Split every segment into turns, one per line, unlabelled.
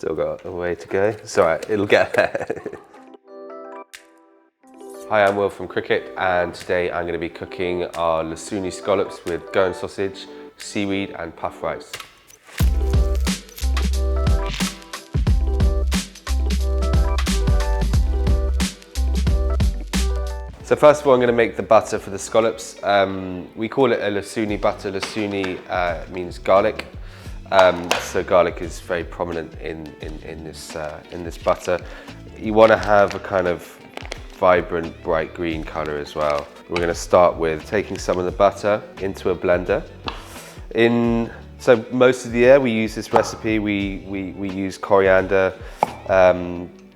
Still got a way to go. It's all right, it'll get there. Hi, I'm Will from Kricket, and today I'm going to be cooking our Lasooni scallops with Goan sausage, seaweed and puff rice. So first of all, I'm going to make the butter for the scallops. We call it a Lasooni butter. Lasooni means garlic. So garlic is very prominent in this butter. You want to have a kind of vibrant, bright green color as well. We're going to start with taking some of the butter into a blender. So most of the year we use this recipe. We use coriander.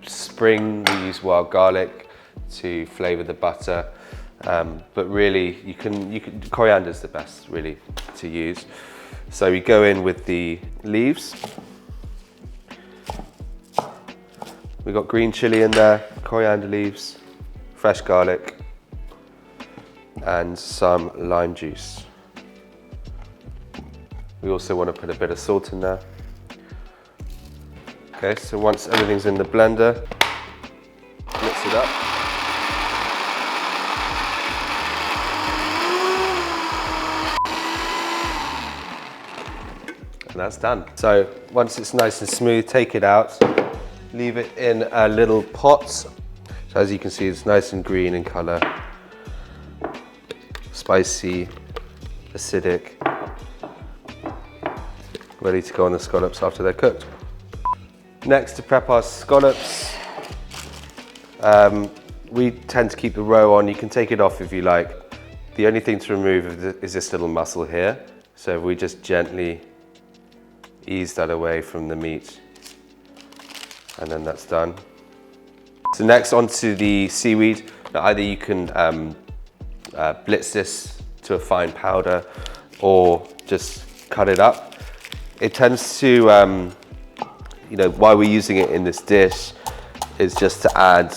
Spring we use wild garlic to flavor the butter. But really, coriander is the best really to use. So we go in with the leaves. We've got green chilli in there, coriander leaves, fresh garlic, and some lime juice. We also want to put a bit of salt in there. Okay, so once everything's in the blender, mix it up. And that's done. So once it's nice and smooth, take it out, leave it in a little pot. So as you can see, it's nice and green in color, spicy, acidic, ready to go on the scallops after they're cooked. Next, to prep our scallops, we tend to keep the roe on. You can take it off if you like. The only thing to remove is this little muscle here. So if we just gently ease that away from the meat, and then that's done. So next, onto the seaweed. Now either you can blitz this to a fine powder or just cut it up. It tends to, why we're using it in this dish is just to add,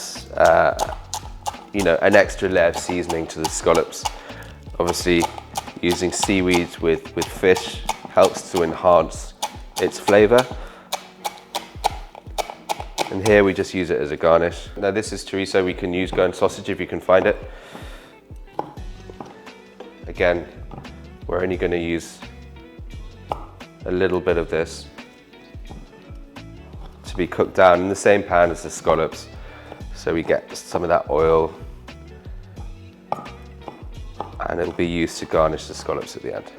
an extra layer of seasoning to the scallops. Obviously, using seaweed with fish helps to enhance its flavor. And here we just use it as a garnish. Now this is chorizo. We can use Goan sausage if you can find it. Again, we're only going to use a little bit of this to be cooked down in the same pan as the scallops, so we get some of that oil, and it'll be used to garnish the scallops at the end.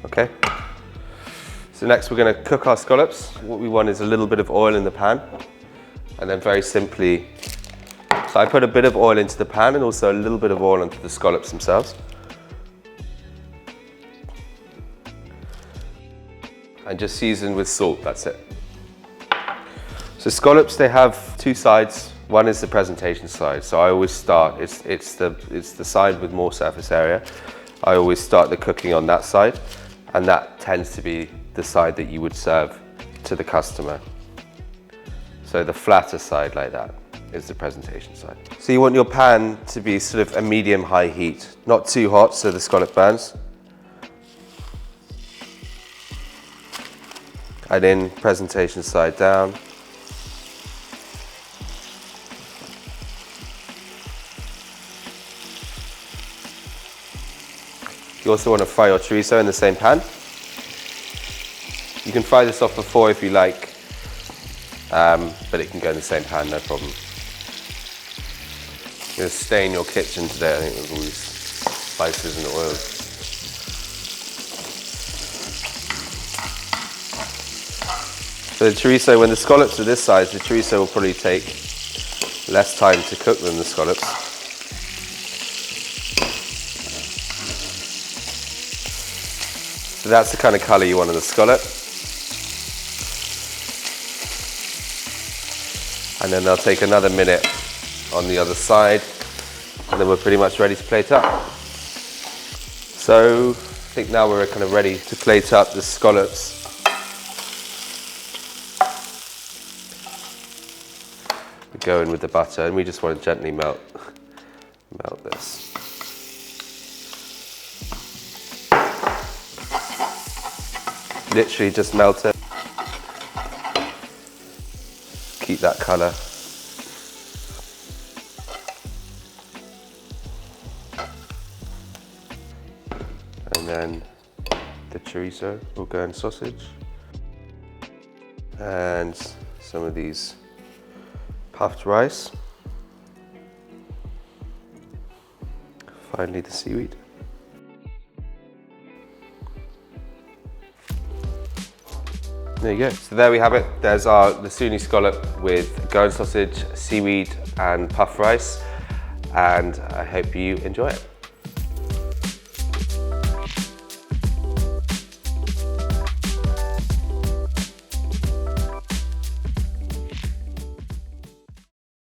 Okay, so next we're going to cook our scallops. What we want is a little bit of oil in the pan, and then very simply, so I put a bit of oil into the pan and also a little bit of oil onto the scallops themselves. And just season with salt, that's it. So scallops, they have two sides. One is the presentation side. So I always start, it's the side with more surface area. I always start the cooking on that side, and that tends to be the side that you would serve to the customer. So the flatter side like that is the presentation side. So you want your pan to be sort of a medium-high heat, not too hot so the scallop burns. And in presentation side down. You also want to fry your chorizo in the same pan. You can fry this off before if you like, but it can go in the same pan, no problem. You're going to stain your kitchen today, I think, with all these spices and oils. So the chorizo, when the scallops are this size, the chorizo will probably take less time to cook than the scallops. So that's the kind of colour you want on the scallop. And then they'll take another minute on the other side, and then we're pretty much ready to plate up. So I think now we're kind of ready to plate up the scallops. We go in with the butter, and we just want to gently melt this. Literally just melt it. Keep that colour. And then the chorizo or Goan sausage. And some of these puffed rice. Finally the seaweed. There you go. So there we have it. There's our Lasooni scallop with Goan sausage, seaweed and puffed rice. And I hope you enjoy it.